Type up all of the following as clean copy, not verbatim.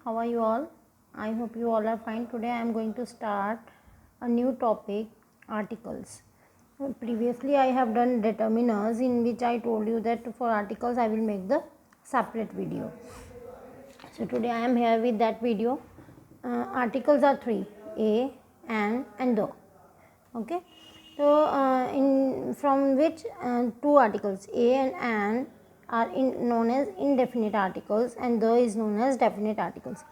how are you all? I hope you all are fine. Today I am going to start a new topic, articles. Previously I have done determiners, in which I told you that for articles I will make the separate video. So today I am here with that video. Articles are three: a, an and the. Okay, so in from which two articles a and an are known as indefinite articles and the is known as definite articles.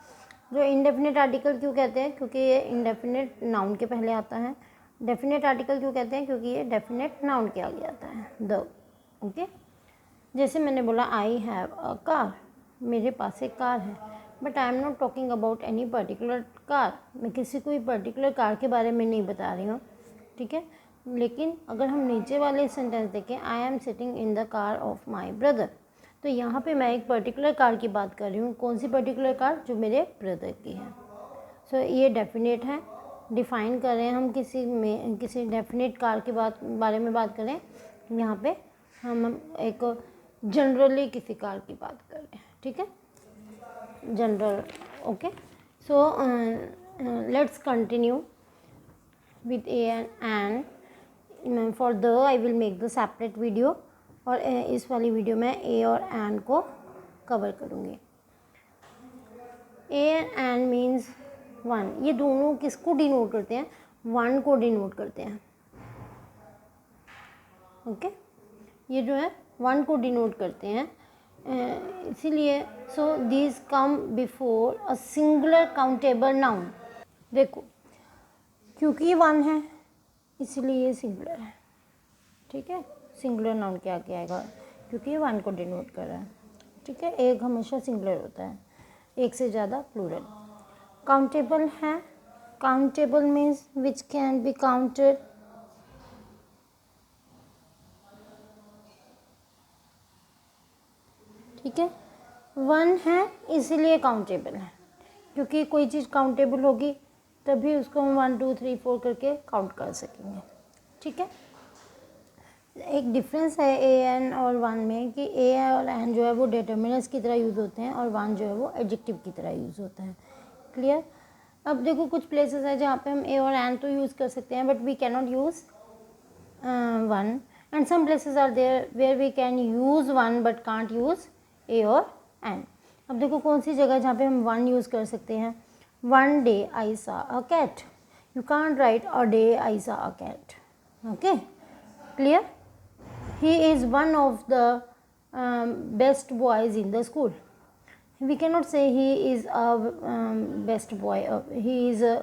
जो indefinite article क्यों कहते हैं? क्योंकि ये indefinite noun के पहले आता है. definite article क्यों कहते हैं? क्योंकि ये definite noun के आगे आता है, the. ओके, जैसे मैंने बोला आई हैव अ कार, मेरे पास एक कार है, but I am not talking about any particular car. मैं किसी कोई पर्टिकुलर कार के बारे में नहीं बता रही हूँ, ठीक है. लेकिन अगर हम नीचे वाले सेंटेंस देखें, I am sitting in the car of my brother, तो यहाँ पे मैं एक पर्टिकुलर कार की बात कर रही हूँ. कौन सी पर्टिकुलर कार? जो मेरे ब्रदर की है. सो ये डेफिनेट है. डिफाइन कर रहे हैं हम किसी डेफिनेट कार के बारे में बात करें. यहाँ पे हम एक जनरली किसी कार की बात कर रहे हैं, ठीक है, general. Okay, so let's continue with a and for the I will make the separate video. और इस वाली वीडियो में a और and को कवर करूँगी. a and means one. ये दोनों किसको डिनोट करते हैं? वन को डिनोट करते हैं. ओके, ये जो है वन को डिनोट करते हैं. इसीलिए so this come before a singular countable noun. देखो, क्योंकि ये वन है इसलिए ये सिंगुलर है, ठीक है. सिंगुलर नाउन के आगे आएगा क्योंकि ये वन को डिनोट कर रहा है, ठीक है. एक हमेशा सिंगुलर होता है, एक से ज़्यादा प्लूरल. काउंटेबल है. Countable means which can be counted. ठीक है, वन है इसीलिए काउंटेबल है, क्योंकि कोई चीज़ काउंटेबल होगी तभी उसको हम 1 2 3 4 करके काउंट कर सकेंगे, ठीक है. एक डिफरेंस है ए एन और वन में कि ए और एन जो है वो डिटर्मिनर्स की तरह यूज़ होते हैं और वन जो है वो एडजेक्टिव की तरह यूज़ होता है. क्लियर. अब देखो, कुछ प्लेसेस है जहाँ पे हम ए और एन तो यूज़ कर सकते हैं but we can not use one, and some places are there where we can use one but can't use a और एन. अब देखो कौन सी जगह जहाँ पे हम वन यूज़ कर सकते हैं. One day I saw a cat. You can't write a day I saw a cat. Okay, clear. He is one of the best boys in the school. We cannot say he is a best boy. He is a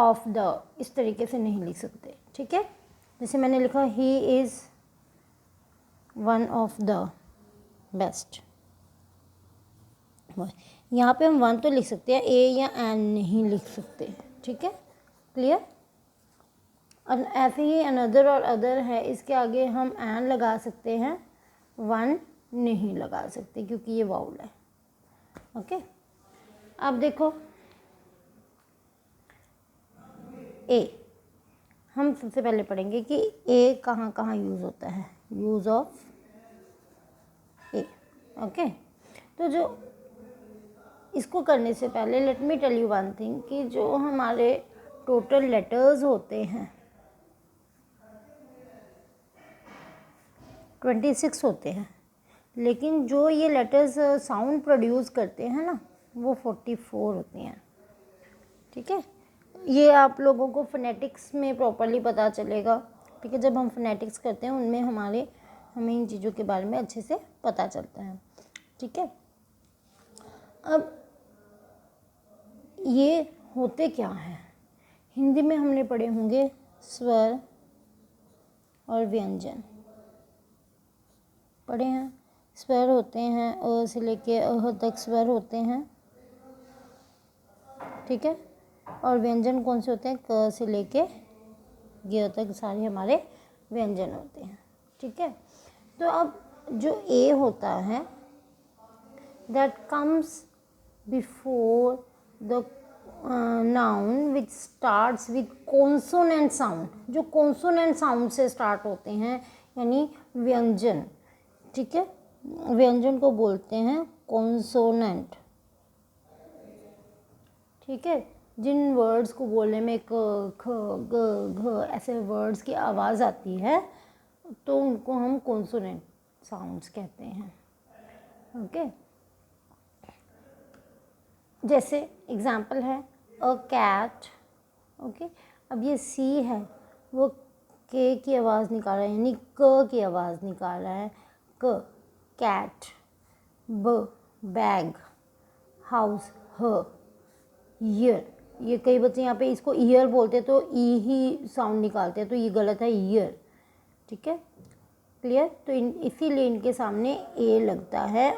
of the. इस तरीके से नहीं लिख सकते, ठीक है. जैसे मैंने लिखा he is one of the best. यहाँ पे हम वन तो लिख सकते हैं, ए या एन नहीं लिख सकते, ठीक है. क्लियर. और ऐसे ही अनदर और अदर है, इसके आगे हम एन लगा सकते हैं, वन नहीं लगा सकते क्योंकि ये वाउल है. ओके, अब देखो ए. हम सबसे पहले पढ़ेंगे कि ए कहाँ कहाँ यूज़ होता है. Use of A. ओके, तो जो इसको करने से पहले let me tell you one thing कि जो हमारे टोटल लेटर्स होते हैं 26 होते हैं, लेकिन जो ये लेटर्स साउंड प्रोड्यूस करते हैं ना वो 44 होती हैं, ठीक है. ये आप लोगों को फोनेटिक्स में प्रॉपरली पता चलेगा, ठीक है. जब हम फोनेटिक्स करते हैं उनमें हमें इन चीज़ों के बारे में अच्छे से पता चलता है, ठीक है. अब ये होते क्या हैं? हिंदी में हमने पढ़े होंगे स्वर और व्यंजन, पढ़े हैं. स्वर होते हैं अ से लेके अह तक स्वर होते हैं, ठीक है. और व्यंजन कौन से होते हैं? क से लेके ग तक सारे हमारे व्यंजन होते हैं, ठीक है. तो अब जो ए होता है that comes before the noun which starts with consonant sound. जो कॉन्सोनेंट साउंड से स्टार्ट होते हैं यानी व्यंजन, ठीक है. व्यंजन को बोलते हैं कॉन्सोनेंट. ठीक है, जिन वर्ड्स को बोलने में क ख ग घ ऐसे वर्ड्स की आवाज़ आती है तो उनको हम कॉन्सोनेंट साउंड्स कहते हैं। ओके, जैसे एग्जाम्पल है अ कैट। ओके, अब ये सी है वो के की आवाज़ निकाल रहा है, यानी क की आवाज़ निकाल रहा है, क कैट। ब बैग, हाउस, ह ईयर। ये कई बच्चे यहाँ पे इसको ईयर बोलते हैं तो ई ही साउंड निकालते हैं, तो ये गलत है, ईयर। ठीक है, क्लियर। तो इसीलिए इनके सामने ए लगता है।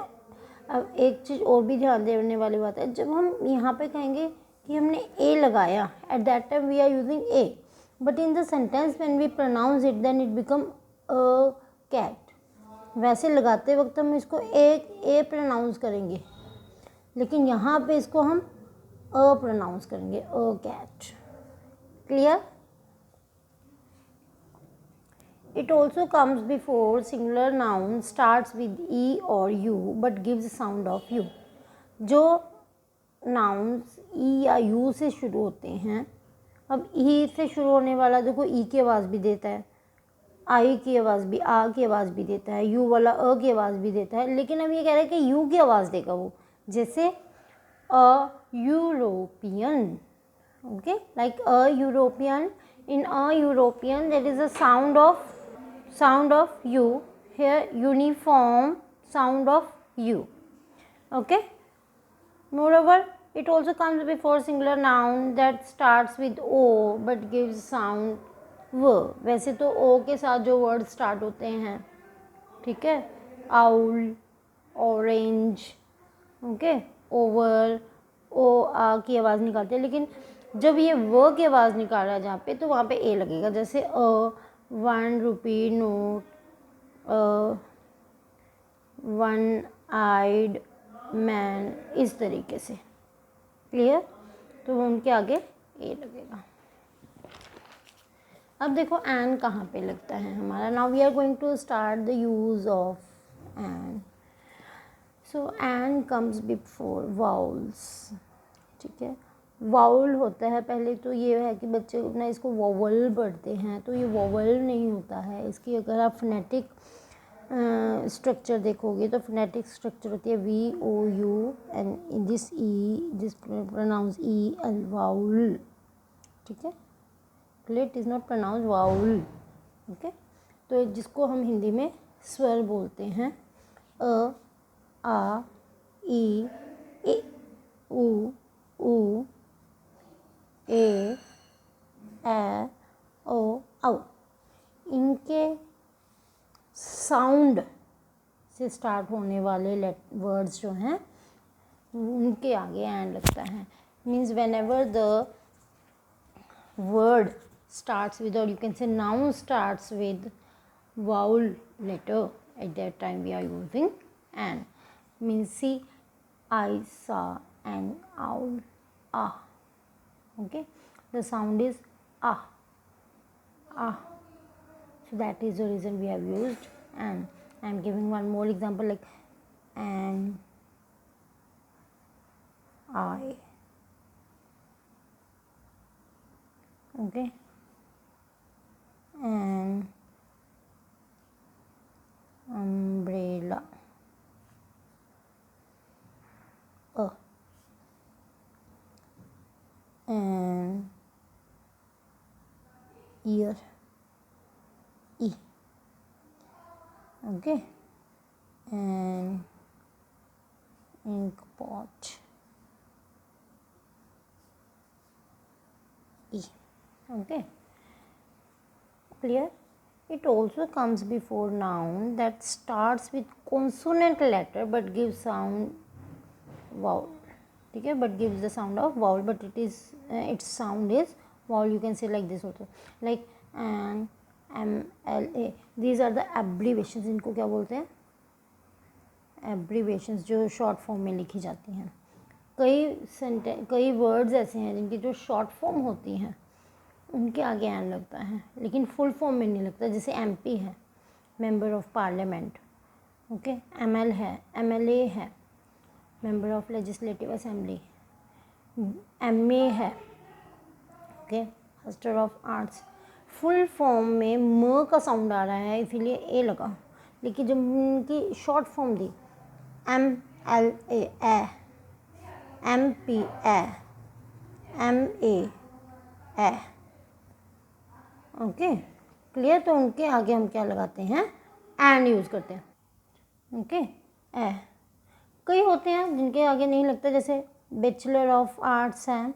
अब एक चीज़ और भी ध्यान देने वाली बात है, जब हम यहाँ पे कहेंगे कि हमने ए लगाया, at that time we are using a, but in the sentence when we pronounce it then it become a cat. वैसे लगाते वक्त हम इसको ए प्रोनाउंस करेंगे, लेकिन यहाँ पे इसको हम अ प्रोनाउंस करेंगे, a cat. Clear. It also comes before singular noun starts with e or u but gives sound of u. जो nouns e या u से शुरू होते हैं, अब e से शुरू होने वाला देखो e की आवाज़ भी देता है, आई की आवाज़ भी, आ की आवाज़ भी देता है, यू वाला अ की आवाज़ भी देता है, लेकिन अब ये कह रहे हैं कि यू की आवाज़ देगा वो, जैसे a European. Okay, like a European, in a European there is a sound of u, here uniform sound of u. Okay, moreover it also comes before singular noun that starts with o but gives sound w. वैसे तो o के साथ जो word start होते हैं, ठीक है, owl, orange, okay, over, ओ आ की आवाज़ निकालते हैं, लेकिन जब ये व की आवाज़ निकाल रहा है जहाँ पे, तो वहाँ पे ए लगेगा, जैसे a 1 rupee note, one eyed man, इस तरीके से। क्लियर। तो उनके आगे ए लगेगा। अब देखो एन कहाँ पे लगता है हमारा। Now we are going to start the use of an. So an comes before vowels. ठीक है, वाउल होता है पहले, तो ये है कि बच्चे अपना इसको वोवल पढ़ते हैं, तो ये वोवल नहीं होता है। इसकी अगर आप फोनेटिक स्ट्रक्चर देखोगे तो फोनेटिक स्ट्रक्चर होती है V O U and this E, this pronounce E L, vowel. ठीक है, it is not pronounce vowel. Okay, तो जिसको हम हिंदी में स्वर बोलते हैं, अ आ ई उ ऊ ए ओ औ। इनके साउंड से स्टार्ट होने वाले वर्ड्स जो हैं उनके आगे एंड लगता है। Means when ever the word starts with, or you can say noun starts with vowel letter, at that time we are using an. Means see, I saw an owl, ah. Okay, the sound is ah, ah. So that is the reason we have used an. I am giving one more example, like an eye. Okay, an umbrella, an ear, e. Okay, an ink pot, e. Okay, clear. It also comes before noun that starts with consonant letter but gives sound vowel. ठीक है, but gives the sound of vowel, but it is its sound is vowel. You can say like this also, like an, m, l, a. These are the abbreviations. इनको क्या बोलते हैं? Abbreviations, जो short form में लिखी जाती हैं। कई वर्ड्स ऐसे हैं जिनकी जो शॉर्ट फॉर्म होती हैं उनके आगे एन लगता है, लेकिन फुल फॉर्म में नहीं लगता। जैसे एमपी है, member of parliament. Okay, ML है, एमएलए है, member of legislative assembly. MA है, okay, master of arts. Full form में म का साउंड आ रहा है इसीलिए ए लगा, लेकिन जब उनकी शॉर्ट फॉर्म दी MLA ए, MP ए, MA ए, ओके क्लियर। तो उनके आगे हम क्या लगाते हैं, एंड यूज़ करते हैं, ओके ए। कई होते हैं जिनके आगे नहीं लगता, जैसे बैचलर ऑफ आर्ट्स है,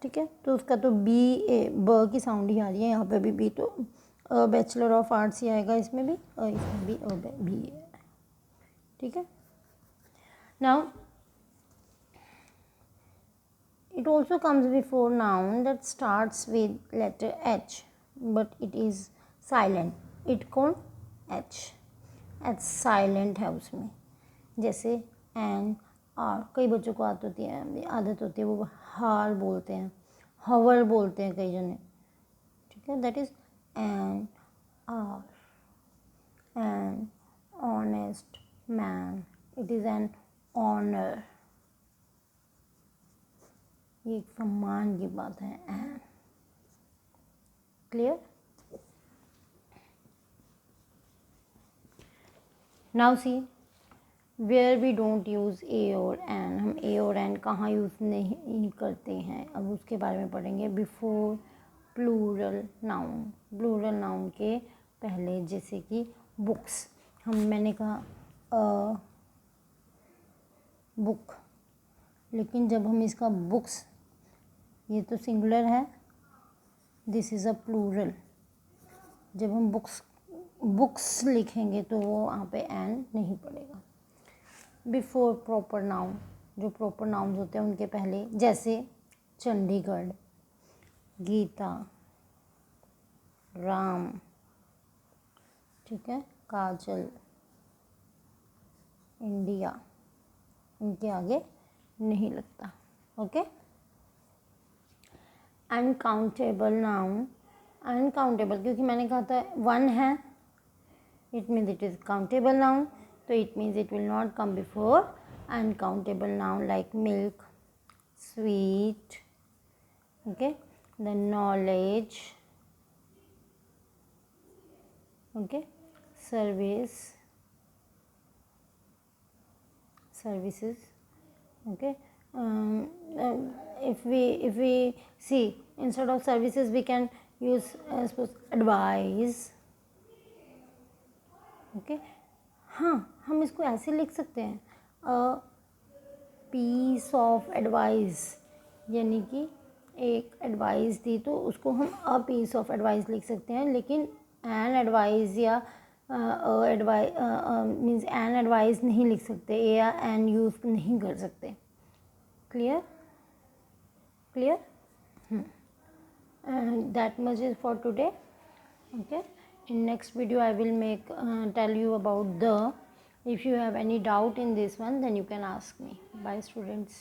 ठीक है, तो उसका तो BA ब की साउंड ही आ रही है यहाँ पे भी, बी तो बैचलर ऑफ आर्ट्स ही आएगा इसमें भी, और इसमें भी BA, ठीक है। Now it also comes before noun that starts with letter H but it is silent, it कौन, H साइलेंट है उसमें, जैसे एन आर। कई बच्चों को आदत होती है वो हार बोलते हैं, हवर बोलते हैं कई जने, ठीक है। That is an hour, an honest man, it is an honour, ये एक सम्मान की बात है, an, clear. Now see where we don't use a और एन, हम ए और एन कहाँ यूज़ नहीं करते हैं, अब उसके बारे में पढ़ेंगे। Before plural noun, plural noun के पहले, जैसे कि बुक्स, मैंने कहा बुक, लेकिन जब हम इसका बुक्स, ये तो सिंगुलर है, दिस इज़ अ प्लूरल, जब हम बुक्स लिखेंगे तो वो वहाँ पे एन नहीं पड़ेगा। बिफोर प्रॉपर नाउन, जो प्रॉपर नाउन्स होते हैं उनके पहले, जैसे चंडीगढ़, गीता, राम, ठीक है, काजल, इंडिया, उनके आगे नहीं लगता, ओके। अनकाउंटेबल नाउन, अनकाउंटेबल क्योंकि मैंने कहा था वन है, it means it is countable noun, so it means it will not come before uncountable noun like milk, sweet, okay, then knowledge, okay, services, okay. If we see, instead of services we can use suppose advice, okay. हाँ, हम इसको ऐसे लिख सकते हैं, a piece of advice, यानी कि एक एडवाइस दी तो उसको हम अ पीस ऑफ एडवाइस लिख सकते हैं, लेकिन एन एडवाइस या एडवाइस मीन्स एन एडवाइस नहीं लिख सकते, ए या एन यूज़ नहीं कर सकते, clear, that much is for today, okay. In next video I will tell you about the, if you have any doubt in this one then you can ask me. Bye students.